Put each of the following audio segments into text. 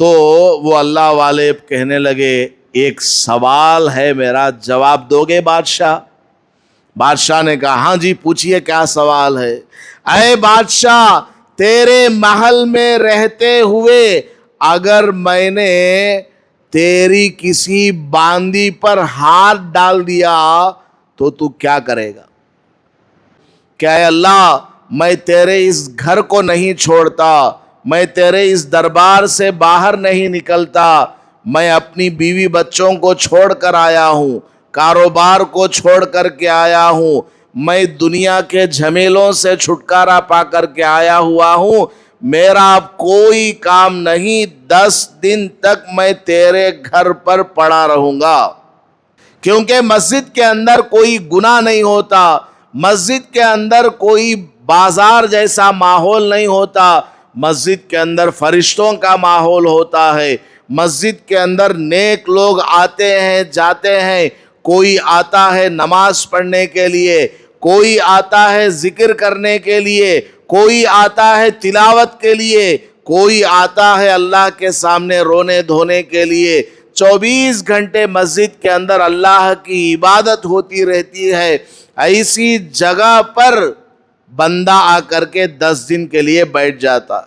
تو وہ اللہ والے کہنے لگے ایک سوال ہے میرا، جواب دو گے بادشاہ؟ بادشاہ نے کہا ہاں جی پوچھئے کیا سوال ہے۔ اے بادشاہ، تیرے محل میں رہتے ہوئے اگر میں نے تیری کسی باندی پر ہاتھ ڈال دیا تو کیا کرے گا؟ کہ اے اللہ، میں تیرے اس گھر کو نہیں چھوڑتا، میں تیرے اس دربار سے باہر نہیں نکلتا، میں اپنی بیوی بچوں کو چھوڑ کر آیا ہوں، کاروبار کو چھوڑ کر کے آیا ہوں، میں دنیا کے جھمیلوں سے چھٹکارا پا کر کے آیا ہوا ہوں، میرا اب کوئی کام نہیں، 10 دن تک میں تیرے گھر پر پڑا رہوں گا۔ کیونکہ مسجد کے اندر کوئی گناہ نہیں ہوتا، مسجد کے اندر کوئی بازار جیسا ماحول نہیں ہوتا، مسجد کے اندر فرشتوں کا ماحول ہوتا ہے، مسجد کے اندر نیک لوگ آتے ہیں جاتے ہیں، کوئی آتا ہے نماز پڑھنے کے لیے، کوئی آتا ہے ذکر کرنے کے لیے، کوئی آتا ہے تلاوت کے لیے، کوئی آتا ہے اللہ کے سامنے رونے دھونے کے لیے۔ 24 گھنٹے مسجد کے اندر اللہ کی عبادت ہوتی رہتی ہے۔ ایسی جگہ پر بندہ آ کر کے 10 دن کے لیے بیٹھ جاتا۔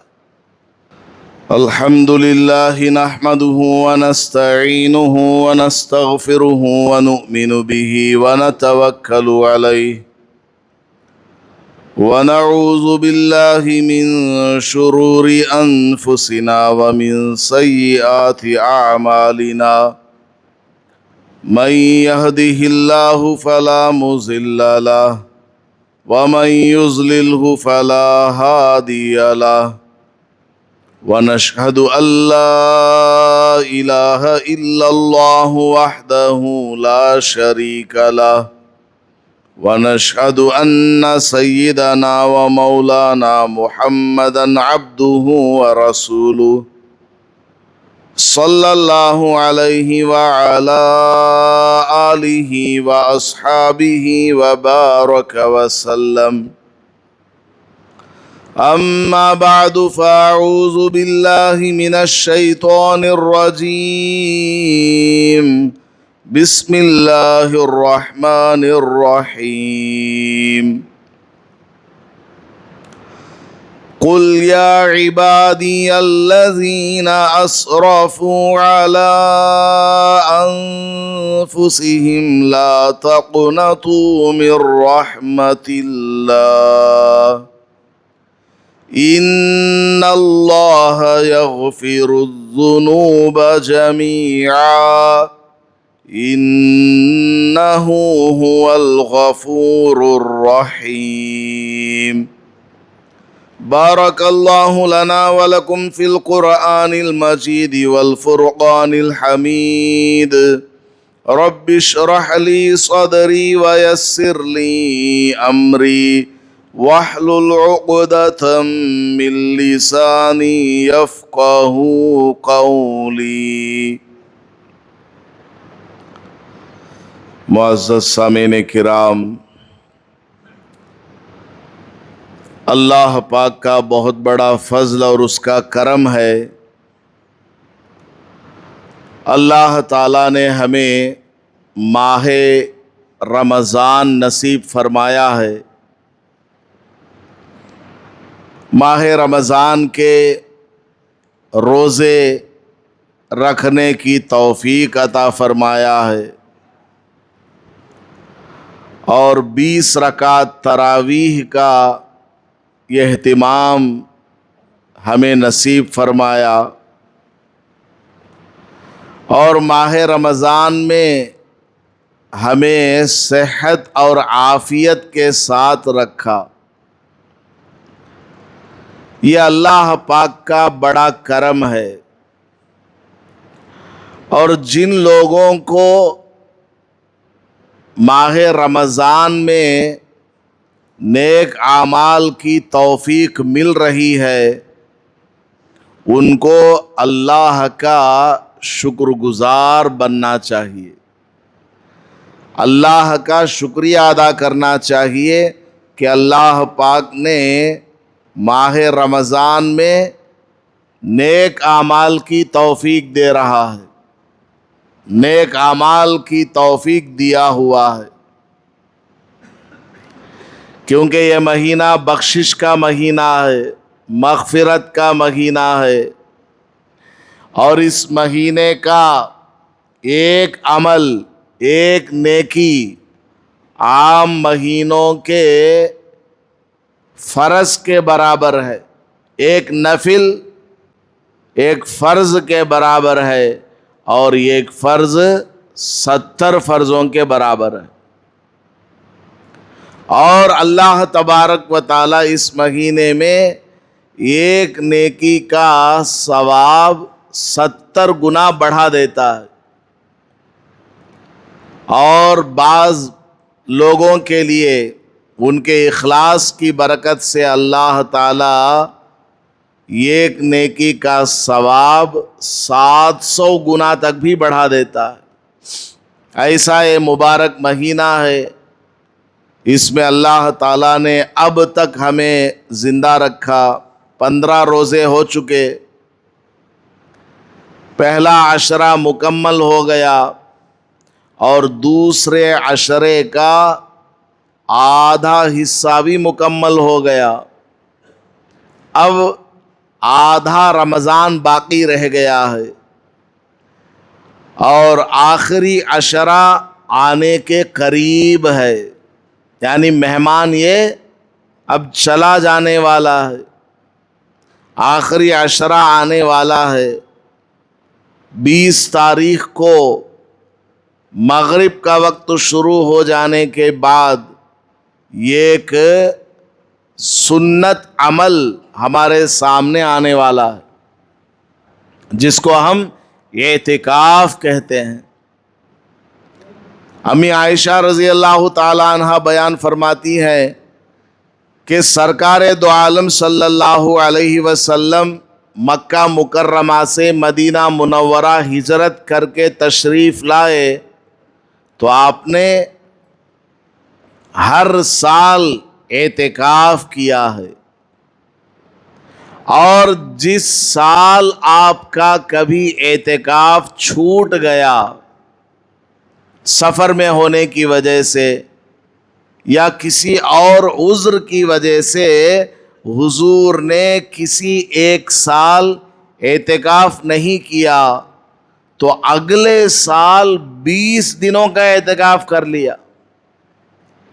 الحمدللہ نحمده ونستعینه ونستغفره ونؤمن به ونتوکل علیہ ونعوذ باللہ من شرور انفسنا ومن سیئات اعمالنا من يهده الله فلا مضل له ومن يضلله فلا هادي له ونشهد أن لا إله إلا الله وحده لا شريك له ونشهد أن سيدنا ومولانا محمدا عبده ورسوله صلى الله عليه وعلى آله وأصحابه وبارك وسلم أما بعد فأعوذ بالله من الشيطان الرجيم بسم الله الرحمن الرحيم قل يا عبادي الذين أسرفوا على أنفسهم لا تقنطوا من رحمة الله إن الله يغفر الذنوب جميعا إنه هو الغفور الرحيم بارك الله لنا ولكم في القرآن المجيد والفرقان الحميد رب اشرح لي صدري ويسر لي أمري واحلل عقدة من لساني يفقه قولي۔ معزز سامعین کرام، اللہ پاک کا بہت بڑا فضل اور اس کا کرم ہے، اللہ تعالیٰ نے ہمیں ماہ رمضان نصیب فرمایا ہے۔ ماہ رمضان کے روزے رکھنے کی توفیق عطا فرمایا ہے اور 20 رکعت تراویح کا یہ اہتمام ہمیں نصیب فرمایا، اور ماہ رمضان میں ہمیں صحت اور عافیت کے ساتھ رکھا۔ یہ اللہ پاک کا بڑا کرم ہے، اور جن لوگوں کو ماہ رمضان میں نیک اعمال کی توفیق مل رہی ہے، ان کو اللہ کا شکر گزار بننا چاہیے، اللہ کا شکریہ ادا کرنا چاہیے کہ اللہ پاک نے ماہ رمضان میں نیک اعمال کی توفیق دے رہا ہے، نیک اعمال کی توفیق دیا ہوا ہے، کیونکہ یہ مہینہ بخشش کا مہینہ ہے، مغفرت کا مہینہ ہے، اور اس مہینے کا ایک عمل، ایک نیکی عام مہینوں کے فرض کے برابر ہے، ایک نفل ایک فرض کے برابر ہے، اور ایک فرض 70 فرضوں کے برابر ہے۔ اور اللہ تبارک و تعالی اس مہینے میں ایک نیکی کا ثواب 70 گنا بڑھا دیتا ہے، اور بعض لوگوں کے لیے ان کے اخلاص کی برکت سے اللہ تعالی ایک نیکی کا ثواب 700 گنا تک بھی بڑھا دیتا ہے۔ ایسا یہ مبارک مہینہ ہے، اس میں اللہ تعالیٰ نے اب تک ہمیں زندہ رکھا، 15 روزے ہو چکے، پہلا عشرہ مکمل ہو گیا، اور دوسرے عشرے کا آدھا حصہ بھی مکمل ہو گیا، اب آدھا رمضان باقی رہ گیا ہے، اور آخری عشرہ آنے کے قریب ہے، یعنی مہمان یہ اب چلا جانے والا ہے، آخری عشرہ آنے والا ہے۔ 20 تاریخ کو مغرب کا وقت شروع ہو جانے کے بعد یہ ایک سنت عمل ہمارے سامنے آنے والا ہے، جس کو ہم اعتکاف کہتے ہیں۔ امی عائشہ رضی اللہ تعالی عنہ بیان فرماتی ہے کہ سرکار دو عالم صلی اللہ علیہ وسلم مکہ مکرمہ سے مدینہ منورہ ہجرت کر کے تشریف لائے تو آپ نے ہر سال اعتکاف کیا ہے، اور جس سال آپ کا کبھی اعتکاف چھوٹ گیا سفر میں ہونے کی وجہ سے یا کسی اور عذر کی وجہ سے، حضور نے کسی ایک سال اعتکاف نہیں کیا تو اگلے سال 20 دنوں کا اعتکاف کر لیا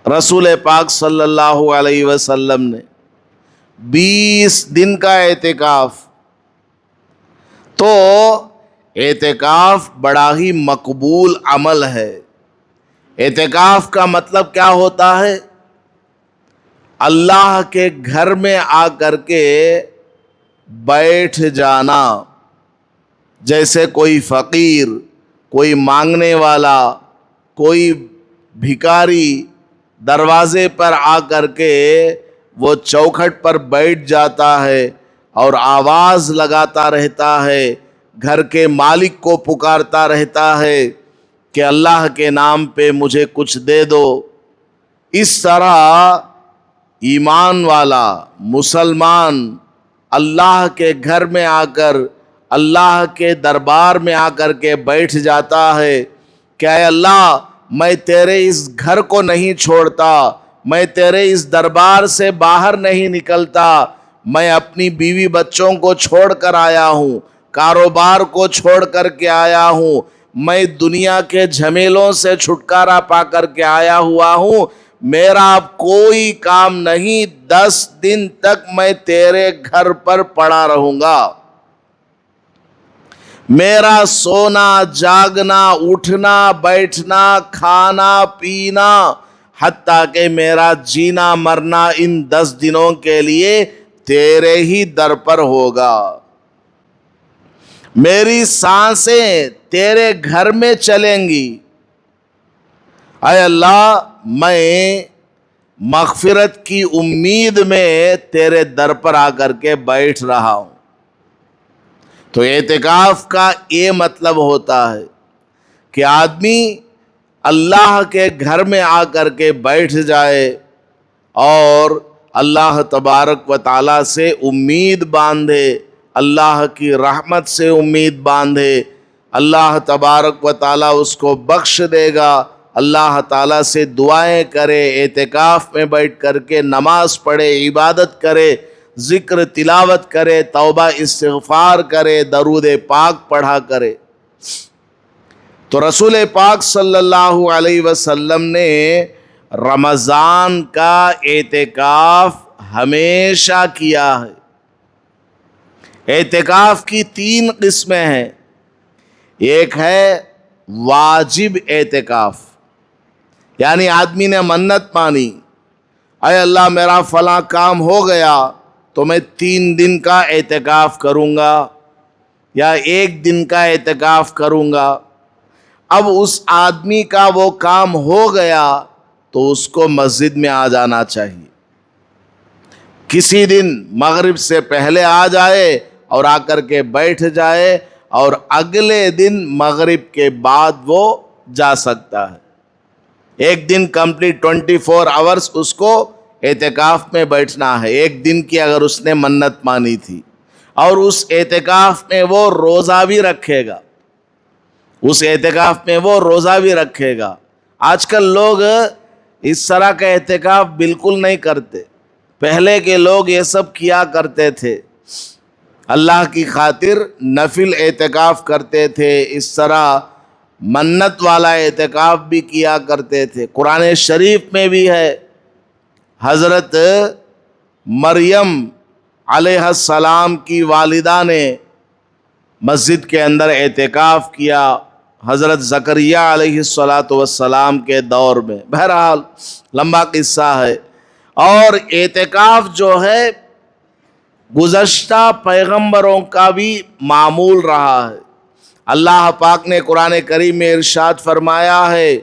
رسول پاک صلی اللہ علیہ وسلم نے، 20 دن کا اعتکاف۔ تو اعتکاف بڑا ہی مقبول عمل ہے۔ اعتکاف کا مطلب کیا ہوتا ہے؟ اللہ کے گھر میں آ کر کے بیٹھ جانا، جیسے کوئی فقیر، کوئی مانگنے والا، کوئی بھکاری دروازے پر آ کر کے وہ چوکھٹ پر بیٹھ جاتا ہے اور آواز لگاتا رہتا ہے، گھر کے مالک کو پکارتا رہتا ہے کہ اللہ کے نام پہ مجھے کچھ دے دو۔ اس طرح ایمان والا مسلمان اللہ کے گھر میں آ کر، اللہ کے دربار میں آ کر کے بیٹھ جاتا ہے کہ اے اللہ، میں تیرے اس گھر کو نہیں چھوڑتا، میں تیرے اس دربار سے باہر نہیں نکلتا، میں اپنی بیوی بچوں کو چھوڑ کر آیا ہوں، کاروبار کو چھوڑ کر کے آیا ہوں، میں دنیا کے جھمیلوں سے چھٹکارا پا کر کے آیا ہوا ہوں، میرا اب کوئی کام نہیں، 10 دن تک میں تیرے گھر پر پڑا رہوں گا، میرا سونا جاگنا اٹھنا بیٹھنا کھانا پینا حتیٰ کہ میرا جینا مرنا ان 10 دنوں کے لیے تیرے ہی در پر ہوگا، میری سانسیں تیرے گھر میں چلیں گی، اے اللہ میں مغفرت کی امید میں تیرے در پر آ کر کے بیٹھ رہا ہوں۔ تو اعتکاف کا یہ مطلب ہوتا ہے کہ آدمی اللہ کے گھر میں آ کر کے بیٹھ جائے اور اللہ تبارک و تعالیٰ سے امید باندھے، اللہ کی رحمت سے امید باندھے، اللہ تبارک و تعالیٰ اس کو بخش دے گا، اللہ تعالیٰ سے دعائیں کرے، اعتکاف میں بیٹھ کر کے نماز پڑھے، عبادت کرے، ذکر تلاوت کرے، توبہ استغفار کرے، درود پاک پڑھا کرے۔ تو رسول پاک صلی اللہ علیہ وسلم نے رمضان کا اعتکاف ہمیشہ کیا ہے۔ اعتکاف کی 3 قسمیں ہیں۔ ایک ہے واجب اعتکاف، یعنی آدمی نے منت مانی، اے اللہ میرا فلاں کام ہو گیا تو میں 3 دن کا اعتکاف کروں گا یا 1 دن کا اعتکاف کروں گا۔ اب اس آدمی کا وہ کام ہو گیا تو اس کو مسجد میں آ جانا چاہیے۔ کسی دن مغرب سے پہلے آ جائے اور آ کر کے بیٹھ جائے، اور اگلے دن مغرب کے بعد وہ جا سکتا ہے۔ 1 دن کمپلیٹ 24 آورز اس کو اعتکاف میں بیٹھنا ہے۔ 1 دن کی اگر اس نے منت مانی تھی، اور اس اعتکاف میں وہ روزہ بھی رکھے گا، اس اعتکاف میں وہ روزہ بھی رکھے گا۔ آج کل لوگ اس طرح کا اعتکاف بالکل نہیں کرتے، پہلے کے لوگ یہ سب کیا کرتے تھے، اللہ کی خاطر نفل اعتکاف کرتے تھے، اس طرح منت والا اعتکاف بھی کیا کرتے تھے۔ قرآن شریف میں بھی ہے، حضرت مریم علیہ السلام کی والدہ نے مسجد کے اندر اعتکاف کیا، حضرت زکریا علیہ السلام کے دور میں۔ بہرحال لمبا قصہ ہے۔ اور اعتکاف جو ہے گزشتہ پیغمبروں کا بھی معمول رہا ہے۔ اللہ پاک نے قرآن کریم میں ارشاد فرمایا ہے،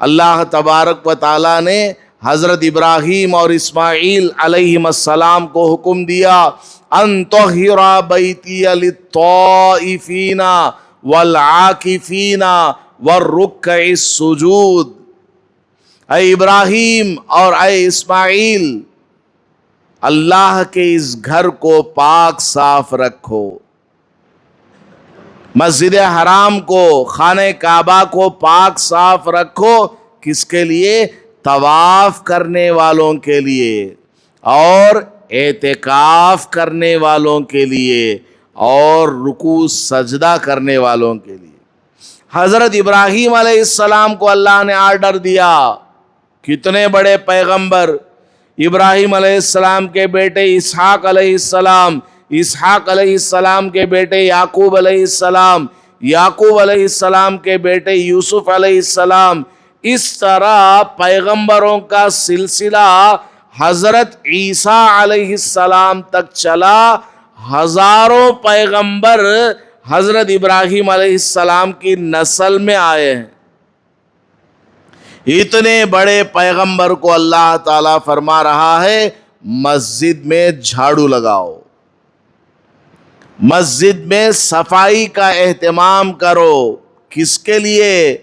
اللہ تبارک و تعالیٰ نے حضرت ابراہیم اور اسماعیل علیہ السلام کو حکم دیا، ان طہر بیتی للطائفین والعاکفین والرکع السجود۔ اے ابراہیم اور اے اسماعیل، اللہ کے اس گھر کو پاک صاف رکھو، مسجد حرام کو، خانہ کعبہ کو پاک صاف رکھو۔ کس کے لیے؟ طواف کرنے والوں کے لیے اور اعتکاف کرنے والوں کے لیے اور رکوع سجدہ کرنے والوں کے لیے۔ حضرت ابراہیم علیہ السلام کو اللہ نے آرڈر دیا، کتنے بڑے پیغمبر، ابراہیم علیہ السلام کے بیٹے اسحاق علیہ السلام، اسحاق علیہ السلام کے بیٹے یعقوب علیہ السلام، یعقوب علیہ السلام کے بیٹے یوسف علیہ السلام، اس طرح پیغمبروں کا سلسلہ حضرت عیسیٰ علیہ السلام تک چلا۔ ہزاروں پیغمبر حضرت ابراہیم علیہ السلام کی نسل میں آئے ہیں۔ اتنے بڑے پیغمبر کو اللہ تعالیٰ فرما رہا ہے مسجد میں جھاڑو لگاؤ، مسجد میں صفائی کا اہتمام کرو۔ کس کے لیے؟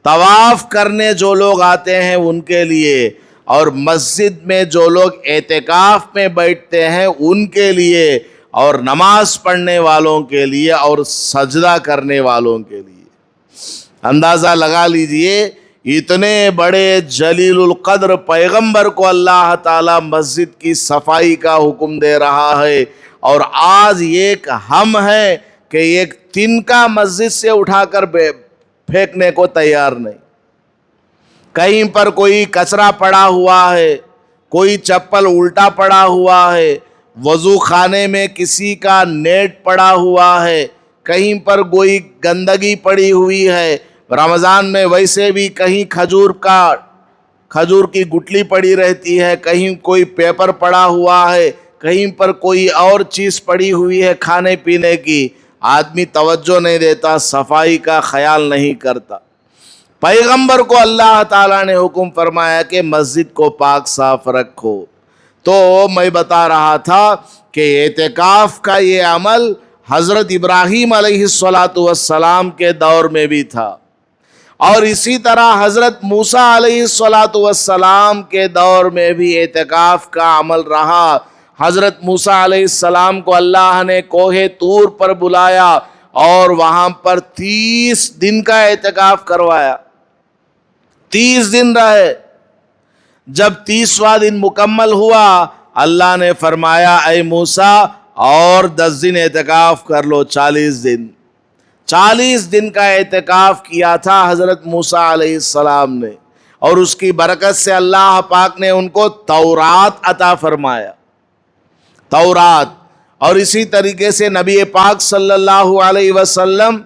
طواف کرنے جو لوگ آتے ہیں ان کے لیے، اور مسجد میں جو لوگ اعتکاف میں بیٹھتے ہیں ان کے لیے، اور نماز پڑھنے والوں کے لیے اور سجدہ کرنے والوں کے لیے۔ اندازہ لگا لیجئے، اتنے بڑے جلیل القدر پیغمبر کو اللہ تعالیٰ مسجد کی صفائی کا حکم دے رہا ہے، اور آج ایک ہم ہیں کہ ایک تنکا مسجد سے اٹھا کر پھینکنے کو تیار نہیں۔ کہیں پر کوئی کچرا پڑا ہوا ہے، کوئی چپل الٹا پڑا ہوا ہے، وضو خانے میں کسی کا نیٹ پڑا ہوا ہے، کہیں پر کوئی گندگی پڑی ہوئی ہے۔ رمضان میں ویسے بھی کہیں کھجور کی گٹلی پڑی رہتی ہے، کہیں کوئی پیپر پڑا ہوا ہے، کہیں پر کوئی اور چیز پڑی ہوئی ہے کھانے پینے کی، آدمی توجہ نہیں دیتا، صفائی کا خیال نہیں کرتا۔ پیغمبر کو اللہ تعالیٰ نے حکم فرمایا کہ مسجد کو پاک صاف رکھو۔ تو میں بتا رہا تھا کہ اعتکاف کا یہ عمل حضرت ابراہیم علیہ السلام کے دور میں بھی تھا، اور اسی طرح حضرت موسیٰ علیہ السلام کے دور میں بھی اعتکاف کا عمل رہا۔ حضرت موسیٰ علیہ السلام کو اللہ نے کوہ طور پر بلایا اور وہاں پر 30 دن کا اعتکاف کروایا. 30 دن رہے. جب 30واں دن مکمل ہوا اللہ نے فرمایا اے موسیٰ اور 10 دن اعتکاف کر لو. 40 دن 40 دن کا اعتکاف کیا تھا حضرت موسیٰ علیہ السلام نے, اور اس کی برکت سے اللہ پاک نے ان کو تورات عطا فرمایا. تورات. اور اسی طریقے سے نبی پاک صلی اللہ علیہ وسلم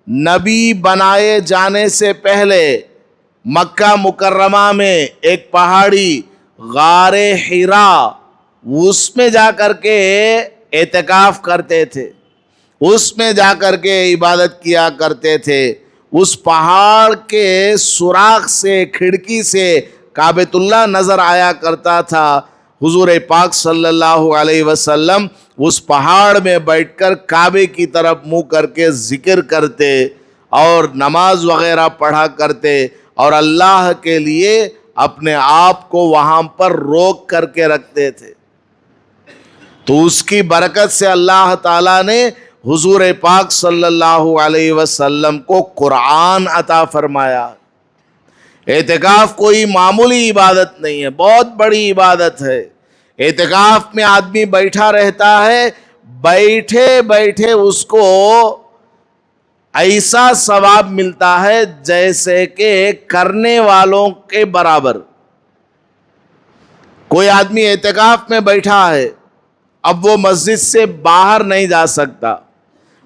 نبی بنائے جانے سے پہلے مکہ مکرمہ میں ایک پہاڑی غار حرا, اس میں جا کر کے اعتکاف کرتے تھے, اس میں جا کر کے عبادت کیا کرتے تھے. اس پہاڑ کے سوراخ سے, کھڑکی سے کعبۃ اللہ نظر آیا کرتا تھا. حضور پاک صلی اللہ علیہ وسلم اس پہاڑ میں بیٹھ کر کعبے کی طرف منہ کر کے ذکر کرتے اور نماز وغیرہ پڑھا کرتے, اور اللہ کے لیے اپنے آپ کو وہاں پر روک کر کے رکھتے تھے. تو اس کی برکت سے اللہ تعالیٰ نے حضور پاک صلی اللہ علیہ وسلم کو قرآن عطا فرمایا. اعتکاف کوئی معمولی عبادت نہیں ہے, بہت بڑی عبادت ہے. اعتکاف میں آدمی بیٹھا رہتا ہے, بیٹھے بیٹھے اس کو ایسا ثواب ملتا ہے جیسے کہ کرنے والوں کے برابر. کوئی آدمی اعتکاف میں بیٹھا ہے, اب وہ مسجد سے باہر نہیں جا سکتا,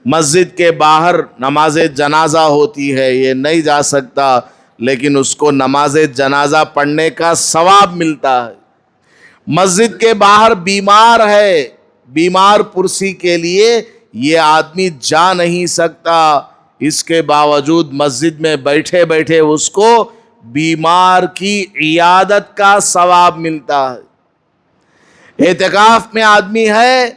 مسجد کے باہر نماز جنازہ ہوتی ہے, یہ نہیں جا سکتا, لیکن اس کو نماز جنازہ پڑھنے کا ثواب ملتا ہے. مسجد کے باہر بیمار ہے, بیمار پرسی کے لیے یہ آدمی جا نہیں سکتا, اس کے باوجود مسجد میں بیٹھے بیٹھے اس کو بیمار کی عیادت کا ثواب ملتا ہے. اعتکاف میں آدمی ہے,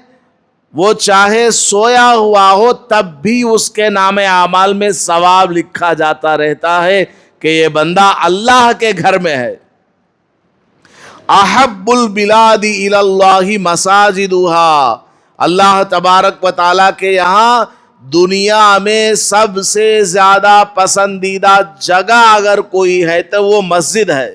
وہ چاہے سویا ہوا ہو تب بھی اس کے نام اعمال میں ثواب لکھا جاتا رہتا ہے کہ یہ بندہ اللہ کے گھر میں ہے. احب البلاد الی اللہ مساجدها, اللہ تبارک و تعالیٰ کے یہاں دنیا میں سب سے زیادہ پسندیدہ جگہ اگر کوئی ہے تو وہ مسجد ہے.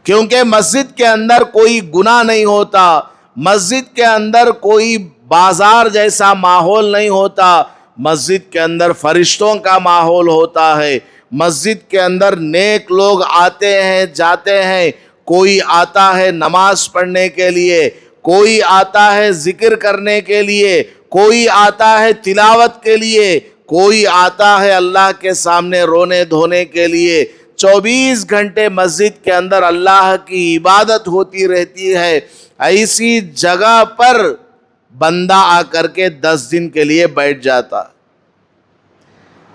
کیونکہ مسجد کے اندر کوئی گناہ نہیں ہوتا, مسجد کے اندر کوئی بازار جیسا ماحول نہیں ہوتا, مسجد کے اندر فرشتوں کا ماحول ہوتا ہے, مسجد کے اندر نیک لوگ آتے ہیں جاتے ہیں. کوئی آتا ہے نماز پڑھنے کے لیے, کوئی آتا ہے ذکر کرنے کے لیے, کوئی آتا ہے تلاوت کے لیے, کوئی آتا ہے اللہ کے سامنے رونے دھونے کے لیے. 24 گھنٹے مسجد کے اندر اللہ کی عبادت ہوتی رہتی ہے. ایسی جگہ پر بندہ آ کر کے 10 دن کے لیے بیٹھ جاتا.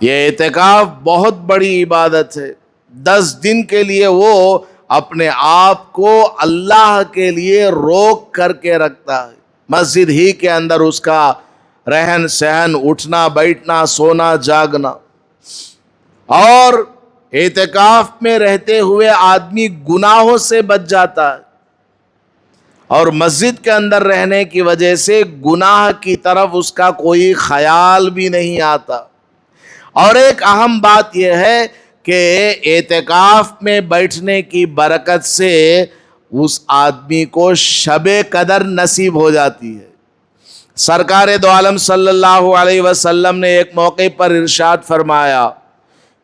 یہ اعتکاف بہت بڑی عبادت ہے. 10 دن کے لیے وہ اپنے آپ کو اللہ کے لیے روک کر کے رکھتا ہے. مسجد ہی کے اندر اس کا رہن سہن, اٹھنا بیٹھنا, سونا جاگنا. اور اعتکاف میں رہتے ہوئے آدمی گناہوں سے بچ جاتا ہے, اور مسجد کے اندر رہنے کی وجہ سے گناہ کی طرف اس کا کوئی خیال بھی نہیں آتا. اور ایک اہم بات یہ ہے کہ اعتکاف میں بیٹھنے کی برکت سے اس آدمی کو شب قدر نصیب ہو جاتی ہے. سرکار دو عالم صلی اللہ علیہ وسلم نے ایک موقع پر ارشاد فرمایا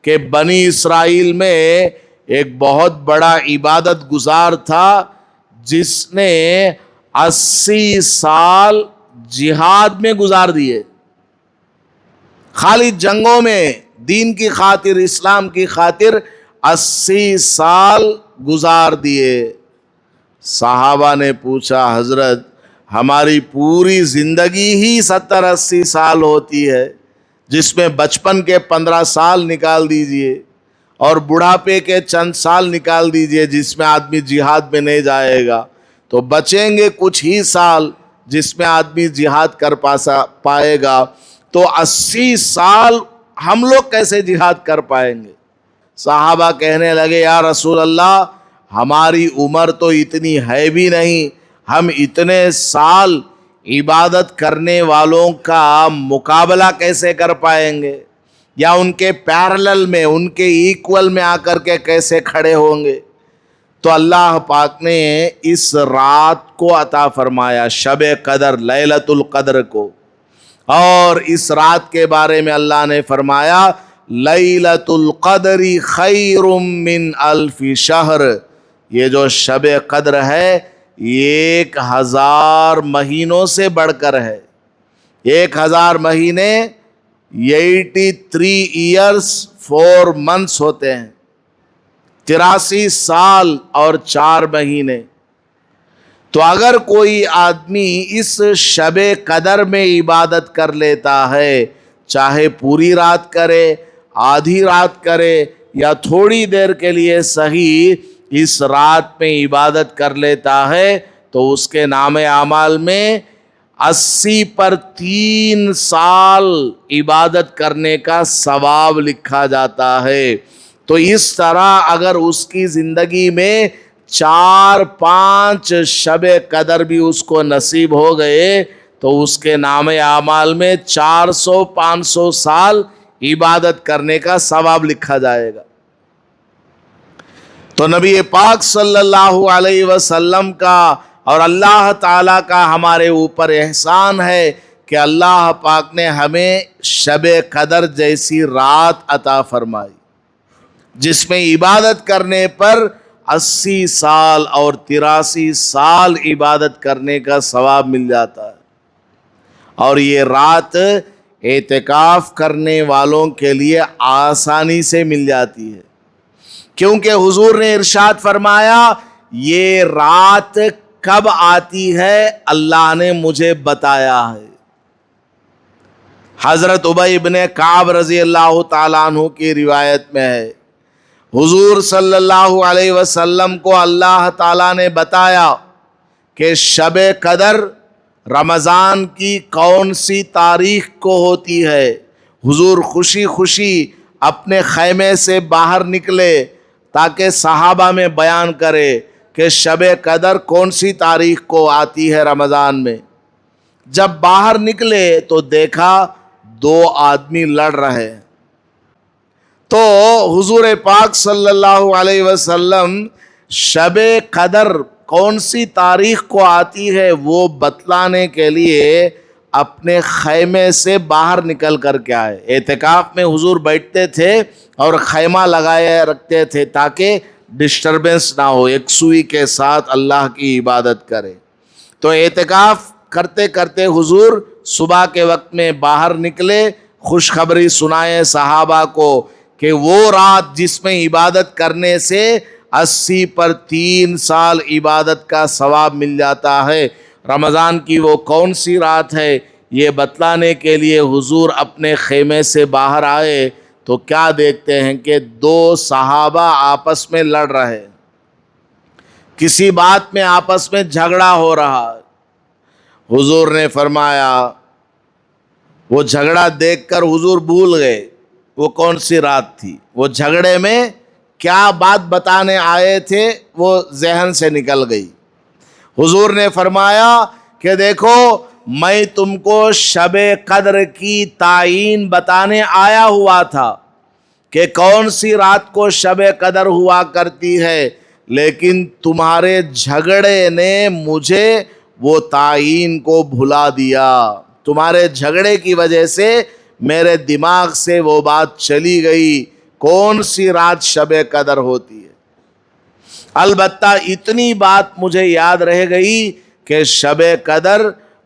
کہ بنی اسرائیل میں ایک بہت بڑا عبادت گزار تھا جس نے 80 سال جہاد میں گزار دیے, خالی جنگوں میں دین کی خاطر, اسلام کی خاطر 80 سال گزار دیے. صحابہ نے پوچھا حضرت ہماری پوری زندگی ہی 70-80 سال ہوتی ہے, جس میں بچپن کے 15 سال نکال دیجئے اور بڑھاپے کے چند سال نکال دیجئے جس میں آدمی جہاد میں نہیں جائے گا, تو بچیں گے کچھ ہی سال جس میں آدمی جہاد کر پائے گا. تو 80 سال ہم لوگ کیسے جہاد کر پائیں گے؟ صحابہ کہنے لگے یا رسول اللہ ہماری عمر تو اتنی ہے بھی نہیں, ہم اتنے سال عبادت کرنے والوں کا مقابلہ کیسے کر پائیں گے، یا ان کے پیرلل میں، ان کے ایکول میں آ کر کے کیسے کھڑے ہوں گے؟ تو اللہ پاک نے اس رات کو عطا فرمایا، شب قدر، لیلۃ القدر کو، اور اس رات کے بارے میں اللہ نے فرمایا لیلۃ القدر خیر من الف شہر، یہ جو شب قدر ہے یہ 1000 مہینوں سے بڑھ کر ہے۔ 1000 مہینے 83 ایئرس 4 منتھس ہوتے ہیں، 83 سال اور 4 مہینے۔ تو اگر کوئی آدمی اس شب قدر میں عبادت کر لیتا ہے، چاہے پوری رات کرے، آدھی رات کرے، یا تھوڑی دیر کے لیے صحیح اس رات میں عبادت کر لیتا ہے، تو اس کے نام اعمال میں 80 پر 3 سال عبادت کرنے کا ثواب لکھا جاتا ہے۔ تو اس طرح اگر اس کی زندگی میں 4-5 شب قدر بھی اس کو نصیب ہو گئے تو اس کے نام اعمال میں 400-500 سال عبادت کرنے کا ثواب لکھا جائے گا۔ تو نبی پاک صلی اللہ علیہ وسلم کا اور اللہ تعالیٰ کا ہمارے اوپر احسان ہے کہ اللہ پاک نے ہمیں شب قدر جیسی رات عطا فرمائی، جس میں عبادت کرنے پر 80 سال اور 83 سال عبادت کرنے کا ثواب مل جاتا ہے۔ اور یہ رات اعتکاف کرنے والوں کے لیے آسانی سے مل جاتی ہے، کیونکہ حضور نے ارشاد فرمایا یہ رات کب آتی ہے اللہ نے مجھے بتایا ہے۔ حضرت ابی ابن کعب رضی اللہ تعالیٰ عنہ کی روایت میں ہے، حضور صلی اللہ علیہ وسلم کو اللہ تعالیٰ نے بتایا کہ شب قدر رمضان کی کون سی تاریخ کو ہوتی ہے۔ حضور خوشی خوشی اپنے خیمے سے باہر نکلے تاکہ صحابہ میں بیان کرے کہ شب قدر کون سی تاریخ کو آتی ہے رمضان میں۔ جب باہر نکلے تو دیکھا 2 آدمی لڑ رہے ہیں۔ تو حضور پاک صلی اللہ علیہ وسلم شب قدر کون سی تاریخ کو آتی ہے وہ بتلانے کے لیے اپنے خیمے سے باہر نکل کر کے آئے۔ اعتکاف میں حضور بیٹھتے تھے اور خیمہ لگائے رکھتے تھے تاکہ ڈسٹربنس نہ ہو، یکسوئی کے ساتھ اللہ کی عبادت کرے۔ تو اعتکاف کرتے کرتے حضور صبح کے وقت میں باہر نکلے، خوشخبری سنائے صحابہ کو کہ وہ رات جس میں عبادت کرنے سے 80 پر 3 سال عبادت کا ثواب مل جاتا ہے، رمضان کی وہ کون سی رات ہے، یہ بتلانے کے لیے حضور اپنے خیمے سے باہر آئے تو کیا دیکھتے ہیں کہ 2 صحابہ آپس میں لڑ رہے، کسی بات میں آپس میں جھگڑا ہو رہا۔ حضور نے فرمایا، وہ جھگڑا دیکھ کر حضور بھول گئے وہ کون سی رات تھی، وہ جھگڑے میں کیا بات بتانے آئے تھے وہ ذہن سے نکل گئی۔ حضور نے فرمایا کہ دیکھو میں تم کو شب قدر کی تعین بتانے آیا ہوا تھا کہ کون سی رات کو شب قدر ہوا کرتی ہے، لیکن تمہارے جھگڑے نے مجھے وہ تعین کو بھلا دیا۔ تمہارے جھگڑے کی وجہ سے میرے دماغ سے وہ بات چلی گئی کون سی رات شب قدر ہوتی ہے۔ البتہ اتنی بات مجھے یاد رہ گئی کہ شب قدر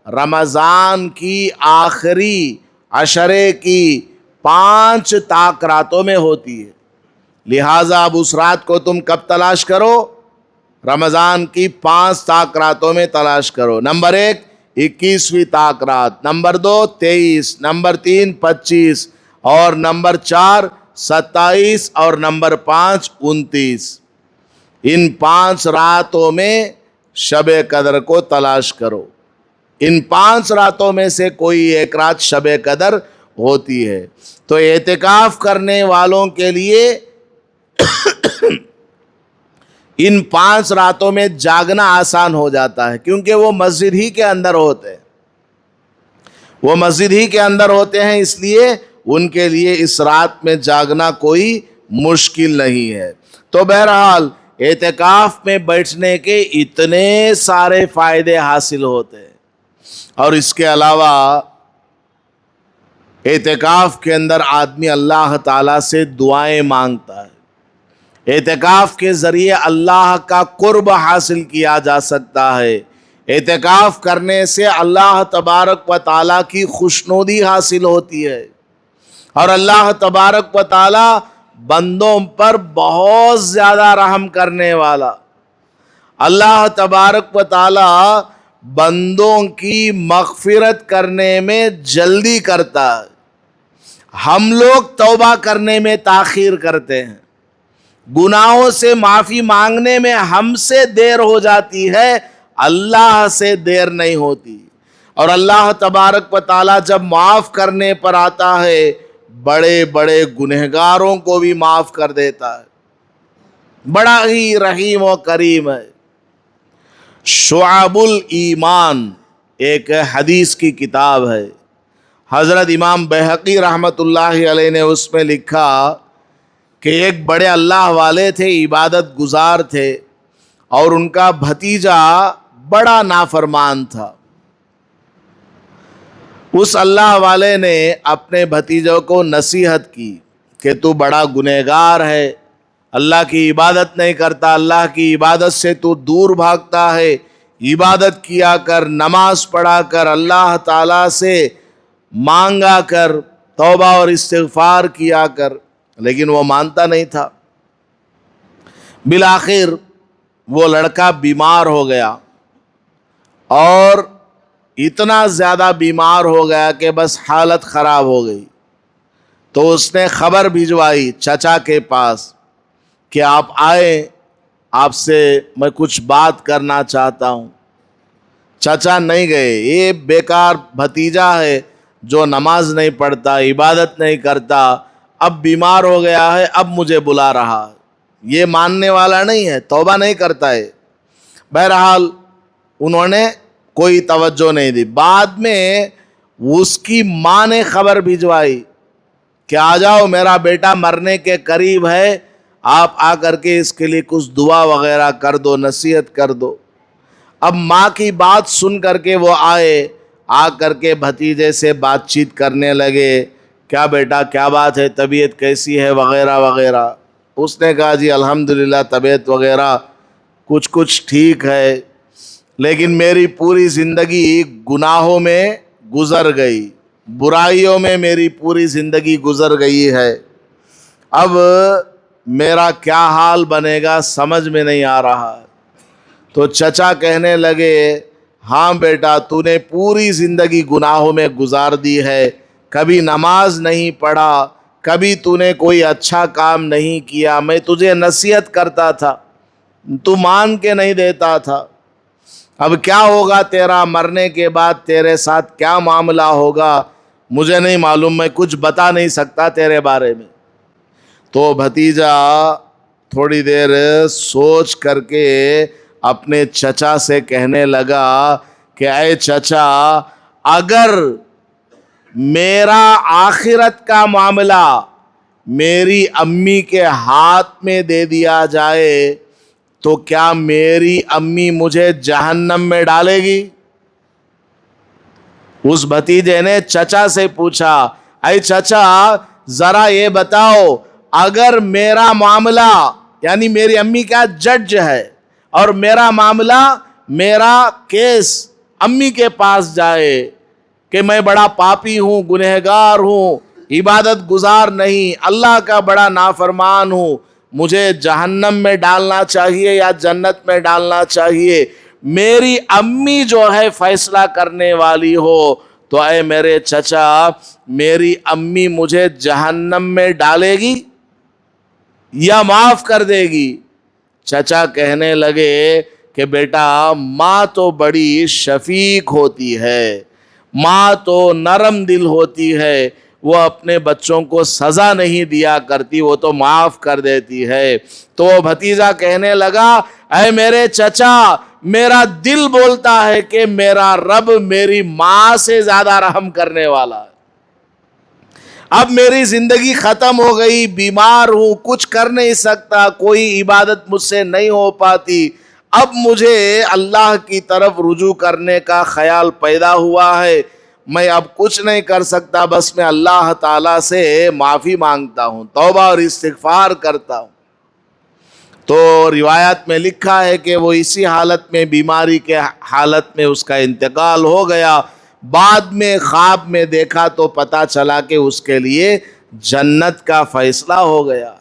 رمضان کی آخری عشرے کی 5 طاق راتوں میں ہوتی ہے، لہٰذا اب اس رات کو تم کب تلاش کرو؟ رمضان کی 5 طاق راتوں میں تلاش کرو۔ نمبر 1 21ویں طاق رات، نمبر 2 23، نمبر 3 25، اور نمبر 4 27، اور نمبر 5 29۔ ان 5 راتوں میں شب قدر کو تلاش کرو۔ ان 5 راتوں میں سے کوئی ایک رات شب قدر ہوتی ہے۔ تو اعتکاف کرنے والوں کے لیے ان 5 راتوں میں جاگنا آسان ہو جاتا ہے، کیونکہ وہ مسجد ہی کے اندر ہوتے ہیں، وہ مسجد ہی کے اندر ہوتے ہیں، اس لیے ان کے لیے اس رات میں جاگنا کوئی مشکل نہیں ہے۔ تو بہرحال اعتکاف میں بیٹھنے کے اتنے سارے فائدے حاصل ہوتے ہیں، اور اس کے علاوہ اعتکاف کے اندر آدمی اللہ تعالیٰ سے دعائیں مانگتا ہے، اعتکاف کے ذریعے اللہ کا قرب حاصل کیا جا سکتا ہے، اعتکاف کرنے سے اللہ تبارک و تعالیٰ کی خوشنودی حاصل ہوتی ہے، اور اللہ تبارک و تعالیٰ بندوں پر بہت زیادہ رحم کرنے والا، اللہ تبارک و تعالیٰ بندوں کی مغفرت کرنے میں جلدی کرتا ہے۔ ہم لوگ توبہ کرنے میں تاخیر کرتے ہیں، گناہوں سے معافی مانگنے میں ہم سے دیر ہو جاتی ہے، اللہ سے دیر نہیں ہوتی، اور اللہ تبارک و تعالیٰ جب معاف کرنے پر آتا ہے بڑے بڑے گنہگاروں کو بھی معاف کر دیتا ہے، بڑا ہی رحیم و کریم ہے۔ شعب الایمان ایک حدیث کی کتاب ہے، حضرت امام بہقی رحمۃ اللہ علیہ نے اس میں لکھا کہ ایک بڑے اللہ والے تھے، عبادت گزار تھے، اور ان کا بھتیجا بڑا نافرمان تھا۔ اس اللہ والے نے اپنے بھتیجوں کو نصیحت کی کہ تو بڑا گنہگار ہے، اللہ کی عبادت نہیں کرتا، اللہ کی عبادت سے تو دور بھاگتا ہے، عبادت کیا کر، نماز پڑھا کر، اللہ تعالیٰ سے مانگا کر، توبہ اور استغفار کیا کر، لیکن وہ مانتا نہیں تھا۔ بالآخر وہ لڑکا بیمار ہو گیا، اور اتنا زیادہ بیمار ہو گیا کہ بس حالت خراب ہو گئی۔ تو اس نے خبر بھجوائی چچا کے پاس کہ آپ آئے، آپ سے میں کچھ بات کرنا چاہتا ہوں۔ چچا نہیں گئے، یہ بیکار بھتیجا ہے جو نماز نہیں پڑھتا، عبادت نہیں کرتا، اب بیمار ہو گیا ہے، اب مجھے بلا رہا ہے، یہ ماننے والا نہیں ہے، توبہ نہیں کرتا ہے۔ بہرحال انہوں نے کوئی توجہ نہیں دی۔ بعد میں اس کی ماں نے خبر بھجوائی کہ آ جاؤ، میرا بیٹا مرنے کے قریب ہے، آپ آ کر کے اس کے لیے کچھ دعا وغیرہ کر دو، نصیحت کر دو۔ اب ماں کی بات سن کر کے وہ آئے، آ کر کے بھتیجے سے بات چیت کرنے لگے، کیا بیٹا کیا بات ہے، طبیعت کیسی ہے وغیرہ وغیرہ۔ اس نے کہا جی الحمدللہ طبیعت وغیرہ کچھ ٹھیک ہے، لیکن میری پوری زندگی گناہوں میں گزر گئی، برائیوں میں میری پوری زندگی گزر گئی ہے، اب میرا کیا حال بنے گا سمجھ میں نہیں آ رہا۔ تو چچا کہنے لگے ہاں بیٹا، تو نے پوری زندگی گناہوں میں گزار دی ہے، کبھی نماز نہیں پڑھا، کبھی تو نے کوئی اچھا کام نہیں کیا، میں تجھے نصیحت کرتا تھا، تو مان کے نہیں دیتا تھا، اب کیا ہوگا تیرا مرنے کے بعد، تیرے ساتھ کیا معاملہ ہوگا مجھے نہیں معلوم، میں کچھ بتا نہیں سکتا تیرے بارے میں۔ تو بھتیجا تھوڑی دیر سوچ کر کے اپنے چچا سے کہنے لگا کہ اے چچا، اگر میرا آخرت کا معاملہ میری امی کے ہاتھ میں دے دیا جائے تو کیا میری امی مجھے جہنم میں ڈالے گی؟ اس بھتیجے نے چچا سے پوچھا، اے چچا ذرا یہ بتاؤ، اگر میرا معاملہ، یعنی میری امی کا جج ہے، اور میرا معاملہ، میرا کیس امی کے پاس جائے کہ میں بڑا پاپی ہوں، گنہگار ہوں، عبادت گزار نہیں، اللہ کا بڑا نافرمان ہوں، مجھے جہنم میں ڈالنا چاہیے یا جنت میں ڈالنا چاہیے، میری امی جو ہے فیصلہ کرنے والی ہو، تو اے میرے چچا، میری امی مجھے جہنم میں ڈالے گی یا معاف کر دے گی؟ چچا کہنے لگے کہ بیٹا، ماں تو بڑی شفیق ہوتی ہے، ماں تو نرم دل ہوتی ہے، وہ اپنے بچوں کو سزا نہیں دیا کرتی، وہ تو معاف کر دیتی ہے۔ تو بھتیجا کہنے لگا اے میرے چچا، میرا دل بولتا ہے کہ میرا رب میری ماں سے زیادہ رحم کرنے والا ہے۔ اب میری زندگی ختم ہو گئی، بیمار ہوں، کچھ کر نہیں سکتا، کوئی عبادت مجھ سے نہیں ہو پاتی، اب مجھے اللہ کی طرف رجوع کرنے کا خیال پیدا ہوا ہے، میں اب کچھ نہیں کر سکتا، بس میں اللہ تعالیٰ سے معافی مانگتا ہوں، توبہ اور استغفار کرتا ہوں۔ تو روایت میں لکھا ہے کہ وہ اسی حالت میں، بیماری کے حالت میں اس کا انتقال ہو گیا۔ بعد میں خواب میں دیکھا تو پتا چلا کہ اس کے لیے جنت کا فیصلہ ہو گیا۔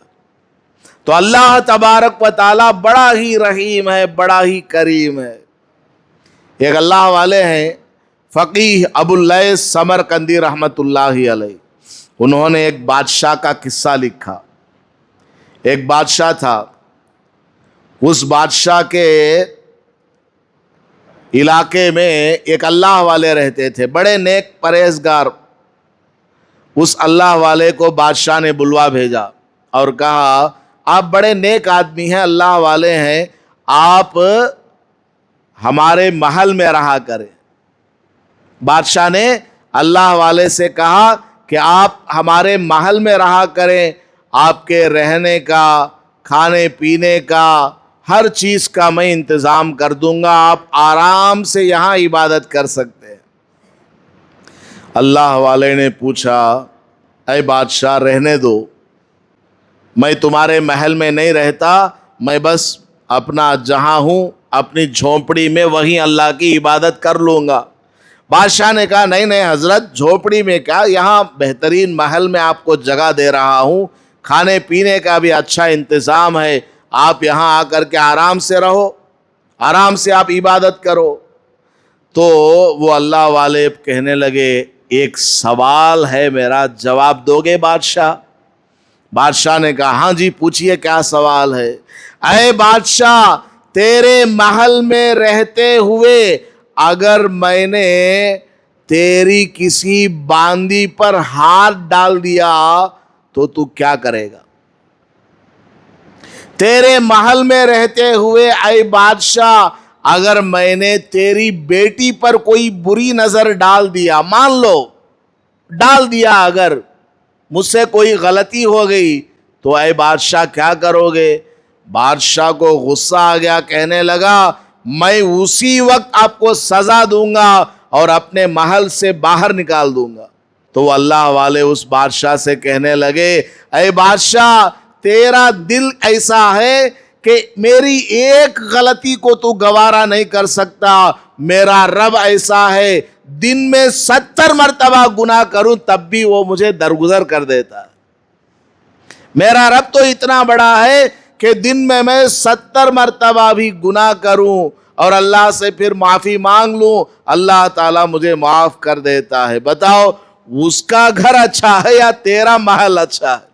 تو اللہ تبارک و تعالی بڑا ہی رحیم ہے، بڑا ہی کریم ہے۔ ایک اللہ والے ہیں فقیہ ابو اللیث سمرقندی رحمت اللہ علیہ، انہوں نے ایک بادشاہ کا قصہ لکھا۔ ایک بادشاہ تھا، اس بادشاہ کے علاقے میں ایک اللہ والے رہتے تھے، بڑے نیک پرہیزگار۔ اس اللہ والے کو بادشاہ نے بلوا بھیجا اور کہا آپ بڑے نیک آدمی ہیں، اللہ والے ہیں، آپ ہمارے محل میں رہا کریں۔ بادشاہ نے اللہ والے سے کہا کہ آپ ہمارے محل میں رہا کریں، آپ کے رہنے کا، کھانے پینے کا، ہر چیز کا میں انتظام کر دوں گا، آپ آرام سے یہاں عبادت کر سکتے ہیں۔ اللہ والے نے پوچھا اے بادشاہ رہنے دو، میں تمہارے محل میں نہیں رہتا، میں بس اپنا جہاں ہوں اپنی جھونپڑی میں وہیں اللہ کی عبادت کر لوں گا۔ بادشاہ نے کہا نہیں نہیں حضرت، جھونپڑی میں کیا، یہاں بہترین محل میں آپ کو جگہ دے رہا ہوں، کھانے پینے کا بھی اچھا انتظام ہے، آپ یہاں آ کر کے آرام سے رہو، آرام سے آپ عبادت کرو۔ تو وہ اللہ والے کہنے لگے ایک سوال ہے میرا، جواب دو گے بادشاہ؟ بادشاہ نے کہا ہاں جی پوچھئے کیا سوال ہے۔ اے بادشاہ، تیرے محل میں رہتے ہوئے اگر میں نے تیری کسی باندی پر ہاتھ ڈال دیا تو کیا کرے گا؟ تیرے محل میں رہتے ہوئے اے بادشاہ، اگر میں نے تیری بیٹی پر کوئی بری نظر ڈال دیا، مان لو ڈال دیا، اگر مجھ سے کوئی غلطی ہو گئی تو اے بادشاہ کیا کرو گے؟ بادشاہ کو غصہ آ گیا، کہنے لگا میں اسی وقت آپ کو سزا دوں گا اور اپنے محل سے باہر نکال دوں گا۔ تو وہ اللہ والے اس بادشاہ سے کہنے لگے اے بادشاہ، تیرا دل ایسا ہے کہ میری ایک غلطی کو تو گوارا نہیں کر سکتا، میرا رب ایسا ہے دن میں 70 مرتبہ گناہ کروں تب بھی وہ مجھے درگزر کر دیتا ہے۔ میرا رب تو اتنا بڑا ہے کہ دن میں 70 مرتبہ بھی گناہ کروں اور اللہ سے پھر معافی مانگ لوں، اللہ تعالیٰ مجھے معاف کر دیتا ہے۔ بتاؤ اس کا گھر اچھا ہے یا تیرا محل اچھا ہے؟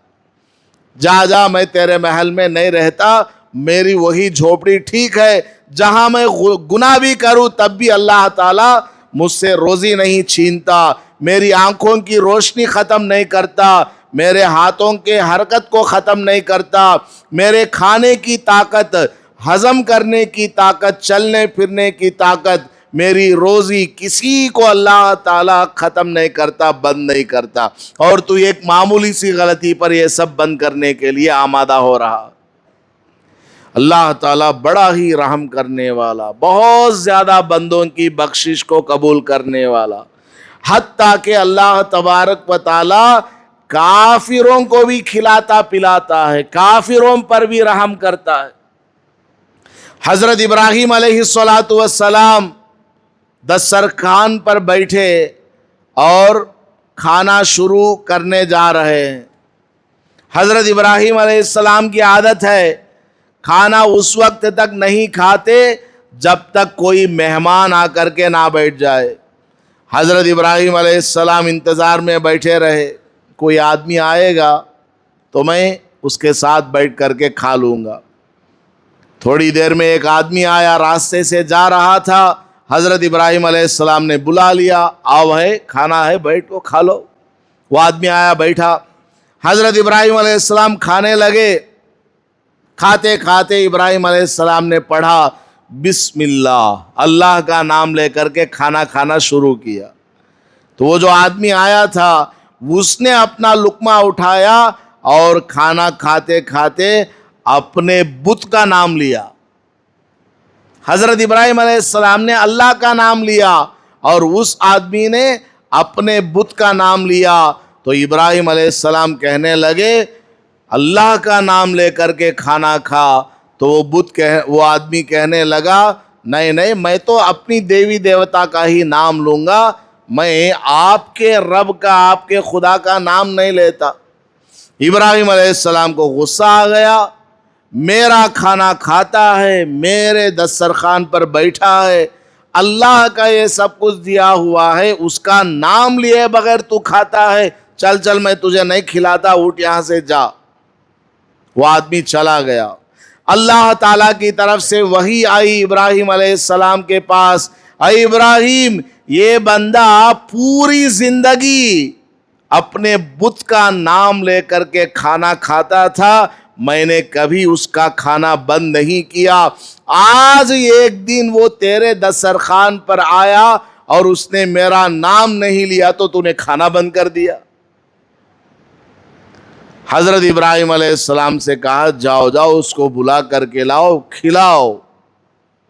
جا میں تیرے محل میں نہیں رہتا، میری وہی جھوپڑی ٹھیک ہے، جہاں میں گناہ بھی کروں تب بھی اللہ تعالیٰ مجھ سے روزی نہیں چھینتا، میری آنکھوں کی روشنی ختم نہیں کرتا، میرے ہاتھوں کے حرکت کو ختم نہیں کرتا، میرے کھانے کی طاقت، ہضم کرنے کی طاقت، چلنے پھرنے کی طاقت، میری روزی کسی کو اللہ تعالیٰ ختم نہیں کرتا، بند نہیں کرتا، اور تو ایک معمولی سی غلطی پر یہ سب بند کرنے کے لیے آمادہ ہو رہا۔ اللہ تعالیٰ بڑا ہی رحم کرنے والا، بہت زیادہ بندوں کی بخشش کو قبول کرنے والا، حتیٰ کہ اللہ تبارک و تعالیٰ کافروں کو بھی کھلاتا پلاتا ہے، کافروں پر بھی رحم کرتا ہے۔ حضرت ابراہیم علیہ السلام دسترخوان پر بیٹھے اور کھانا شروع کرنے جا رہے ہیں۔ حضرت ابراہیم علیہ السلام کی عادت ہے کھانا اس وقت تک نہیں کھاتے جب تک کوئی مہمان آ کر کے نہ بیٹھ جائے۔ حضرت ابراہیم علیہ السلام انتظار میں بیٹھے رہے، کوئی آدمی آئے گا تو میں اس کے ساتھ بیٹھ کر کے کھا لوں گا۔ تھوڑی دیر میں ایک آدمی آیا، راستے سے جا رہا تھا، حضرت ابراہیم علیہ السلام نے بلا لیا، آؤ ہے کھانا ہے، بیٹھو کھا لو۔ وہ آدمی آیا بیٹھا, حضرت ابراہیم علیہ السلام کھانے لگے. کھاتے کھاتے ابراہیم علیہ السلام نے پڑھا بسم اللہ, اللہ کا نام لے کر کے کھانا کھانا شروع کیا. تو وہ جو آدمی آیا تھا اس نے اپنا لقمہ اٹھایا اور کھانا کھاتے کھاتے اپنے بت کا نام لیا. حضرت ابراہیم علیہ السلام نے اللہ کا نام لیا اور اس آدمی نے اپنے بت کا نام لیا. تو ابراہیم علیہ السلام کہنے لگے اللہ کا نام لے کر کے کھانا کھا. تو وہ آدمی کہنے لگا نہیں نہیں, میں تو اپنی دیوی دیوتا کا ہی نام لوں گا, میں آپ کے رب کا, آپ کے خدا کا نام نہیں لیتا. ابراہیم علیہ السلام کو غصہ آ گیا, میرا کھانا کھاتا ہے, میرے دسترخوان پر بیٹھا ہے, اللہ کا یہ سب کچھ دیا ہوا ہے, اس کا نام لیے بغیر تو کھاتا ہے, چل چل میں تجھے نہیں کھلاتا, اٹھ یہاں سے جا. وہ آدمی چلا گیا. اللہ تعالیٰ کی طرف سے وحی آئی ابراہیم علیہ السلام کے پاس, اے ابراہیم یہ بندہ پوری زندگی اپنے بت کا نام لے کر کے کھانا کھاتا تھا, میں نے کبھی اس کا کھانا بند نہیں کیا. آج ایک دن وہ تیرے دسترخوان پر آیا اور اس نے میرا نام نہیں لیا تو تو نے کھانا بند کر دیا. حضرت ابراہیم علیہ السلام سے کہا جاؤ جاؤ اس کو بلا کر کے لاؤ, کھلاؤ,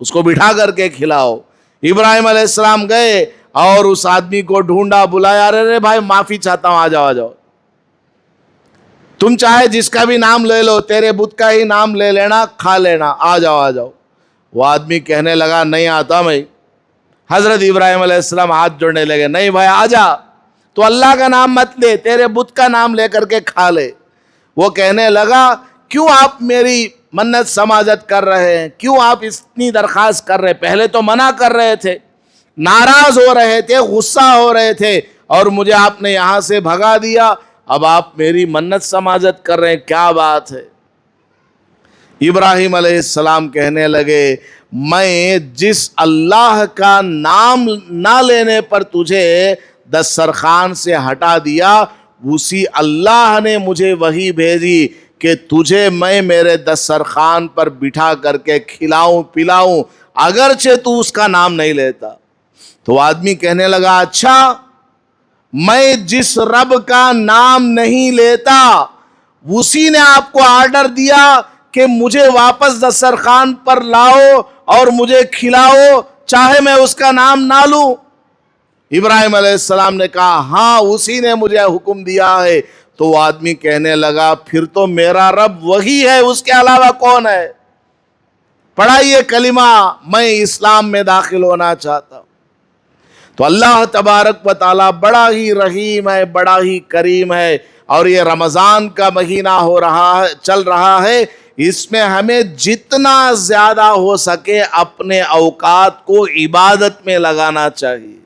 اس کو بٹھا کر کے کھلاؤ. ابراہیم علیہ السلام گئے اور اس آدمی کو ڈھونڈا, بلایا, ارے بھائی معافی چاہتا ہوں, آ جاؤ آ جاؤ, تم چاہے جس کا بھی نام لے لو, تیرے بت کا ہی نام لے لینا, کھا لینا, آ جاؤ آ جاؤ. وہ آدمی کہنے لگا نہیں آتا میں. حضرت ابراہیم علیہ السلام ہاتھ جوڑنے لگے, نہیں بھائی آ جا, تو اللہ کا نام مت لے, تیرے بت کا نام لے کر کے کھا لے. وہ کہنے لگا کیوں آپ میری منت سماجت کر رہے ہیں, کیوں آپ اتنی درخواست کر رہے, پہلے تو منع کر رہے تھے, ناراض ہو رہے تھے, غصہ ہو رہے تھے, اور مجھے آپ نے یہاں سے بھگا دیا, اب آپ میری منت سماجت کر رہے ہیں, کیا بات ہے. ابراہیم علیہ السلام کہنے لگے میں جس اللہ کا نام نہ لینے پر تجھے دسترخوان سے ہٹا دیا, اسی اللہ نے مجھے وحی بھیجی کہ تجھے میں میرے دسترخوان پر بٹھا کر کے کھلاؤں پلاؤں, اگرچہ تو اس کا نام نہیں لیتا. تو آدمی کہنے لگا اچھا, میں جس رب کا نام نہیں لیتا اسی نے آپ کو آرڈر دیا کہ مجھے واپس دسترخوان پر لاؤ اور مجھے کھلاؤ, چاہے میں اس کا نام نہ لوں. ابراہیم علیہ السلام نے کہا ہاں اسی نے مجھے حکم دیا ہے. تو وہ آدمی کہنے لگا پھر تو میرا رب وہی ہے, اس کے علاوہ کون ہے, پڑھائیے کلمہ, میں اسلام میں داخل ہونا چاہتا ہوں. تو اللہ تبارک و تعالیٰ بڑا ہی رحیم ہے, بڑا ہی کریم ہے, اور یہ رمضان کا مہینہ چل رہا ہے, اس میں ہمیں جتنا زیادہ ہو سکے اپنے اوقات کو عبادت میں لگانا چاہیے.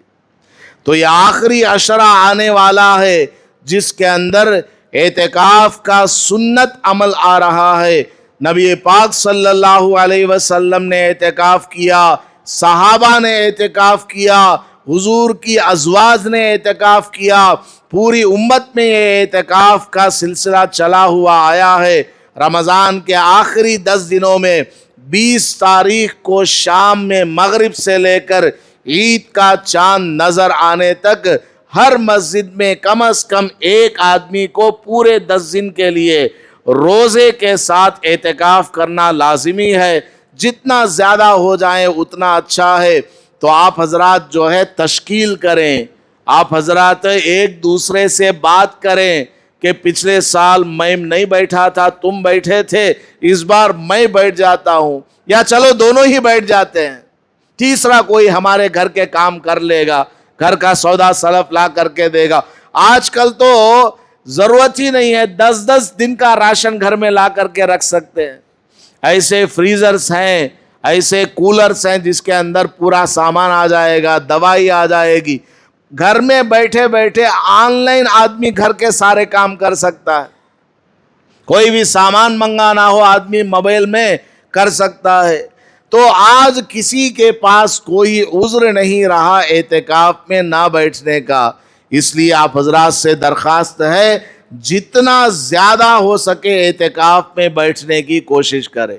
تو یہ آخری عشرہ آنے والا ہے جس کے اندر اعتکاف کا سنت عمل آ رہا ہے. نبی پاک صلی اللہ علیہ وسلم نے اعتکاف کیا, صحابہ نے اعتکاف کیا, حضور کی ازواج نے اعتکاف کیا, پوری امت میں یہ اعتکاف کا سلسلہ چلا ہوا آیا ہے. رمضان کے آخری 10 دنوں میں 20 تاریخ کو شام میں مغرب سے لے کر عید کا چاند نظر آنے تک ہر مسجد میں کم از کم ایک آدمی کو پورے 10 دن کے لیے روزے کے ساتھ اعتکاف کرنا لازمی ہے. جتنا زیادہ ہو جائیں اتنا اچھا ہے. تو آپ حضرات جو ہے تشکیل کریں, آپ حضرات ایک دوسرے سے بات کریں کہ پچھلے سال میں نہیں بیٹھا تھا, تم بیٹھے تھے, اس بار میں بیٹھ جاتا ہوں, یا چلو دونوں ہی بیٹھ جاتے ہیں, تیسرا کوئی ہمارے گھر کے کام کر لے گا, گھر کا سودا سلف لا کر کے دے گا. آج کل تو ضرورت ہی نہیں ہے, 10 دن کا راشن گھر میں لا کر کے رکھ سکتے ہیں. ایسے فریزرز ہیں, ایسے کولرز ہیں جس کے اندر پورا سامان آ جائے گا, دوائی آ جائے گی. گھر میں بیٹھے بیٹھے آن لائن آدمی گھر کے سارے کام کر سکتا ہے. کوئی بھی سامان منگانا ہو آدمی موبائل میں کر سکتا ہے. تو آج کسی کے پاس کوئی عذر نہیں رہا اعتکاف میں نہ بیٹھنے کا. اس لیے آپ حضرات سے درخواست ہے جتنا زیادہ ہو سکے اعتکاف میں بیٹھنے کی کوشش کرے.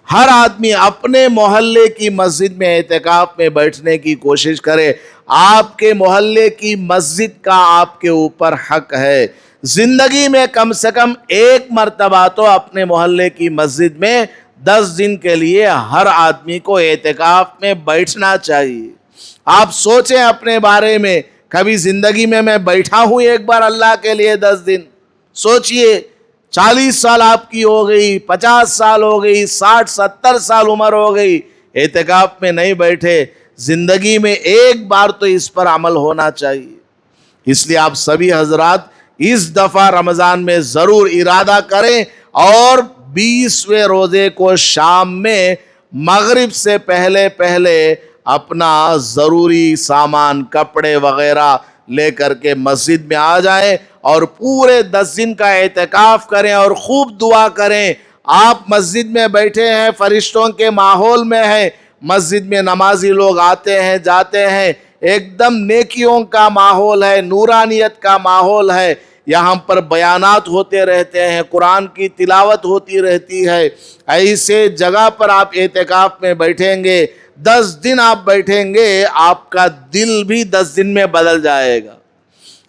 ہر آدمی اپنے محلے کی مسجد میں اعتکاف میں بیٹھنے کی کوشش کرے. آپ کے محلے کی مسجد کا آپ کے اوپر حق ہے. زندگی میں کم سے کم ایک مرتبہ تو اپنے محلے کی مسجد میں 10 دن کے لیے ہر آدمی کو اعتکاف میں بیٹھنا چاہیے. آپ سوچیں اپنے بارے میں، کبھی زندگی میں بیٹھا ہوں ایک بار اللہ کے لیے 10 دن؟ سوچئے 40 سال آپ کی ہو گئی، 50 سال ہو گئی، 60-70 سال عمر ہو گئی، اعتکاف میں نہیں بیٹھے. زندگی میں ایک بار تو اس پر عمل ہونا چاہیے. اس لیے آپ سبھی حضرات اس دفعہ رمضان میں ضرور ارادہ کریں اور 20ویں روزے کو شام میں مغرب سے پہلے اپنا ضروری سامان کپڑے وغیرہ لے کر کے مسجد میں آ جائیں اور پورے 10 دن کا اعتکاف کریں اور خوب دعا کریں. آپ مسجد میں بیٹھے ہیں، فرشتوں کے ماحول میں ہیں، مسجد میں نمازی لوگ آتے ہیں جاتے ہیں، ایک دم نیکیوں کا ماحول ہے، نورانیت کا ماحول ہے. یہاں پر بیانات ہوتے رہتے ہیں، قرآن کی تلاوت ہوتی رہتی ہے. ایسے جگہ پر آپ اعتکاف میں بیٹھیں گے، 10 دن آپ بیٹھیں گے، آپ کا دل بھی 10 دن میں بدل جائے گا.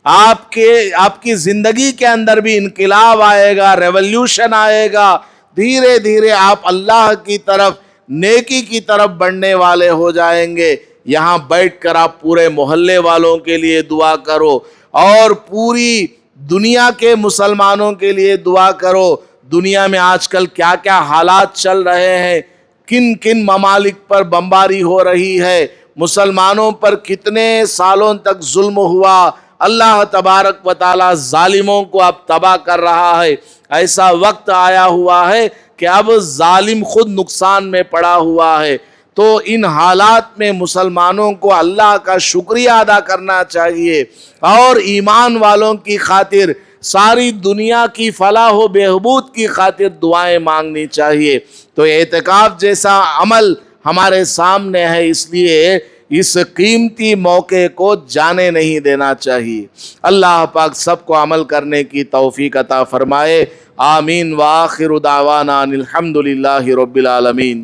آپ کی زندگی کے اندر بھی انقلاب آئے گا، ریولوشن آئے گا. دھیرے دھیرے آپ اللہ کی طرف، نیکی کی طرف بڑھنے والے ہو جائیں گے. یہاں بیٹھ کر آپ پورے محلے والوں کے لیے دعا کرو اور پوری دنیا کے مسلمانوں کے لیے دعا کرو. دنیا میں آج کل کیا کیا حالات چل رہے ہیں، کن کن ممالک پر بمباری ہو رہی ہے، مسلمانوں پر کتنے سالوں تک ظلم ہوا. اللہ تبارک و تعالی ظالموں کو اب تباہ کر رہا ہے. ایسا وقت آیا ہوا ہے کہ اب ظالم خود نقصان میں پڑا ہوا ہے. تو ان حالات میں مسلمانوں کو اللہ کا شکریہ ادا کرنا چاہیے اور ایمان والوں کی خاطر، ساری دنیا کی فلاح و بہبود کی خاطر دعائیں مانگنی چاہیے. تو اعتکاف جیسا عمل ہمارے سامنے ہے، اس لیے اس قیمتی موقع کو جانے نہیں دینا چاہیے. اللہ پاک سب کو عمل کرنے کی توفیق عطا فرمائے. آمین. وآخر دعوانا الحمدللہ رب العالمین.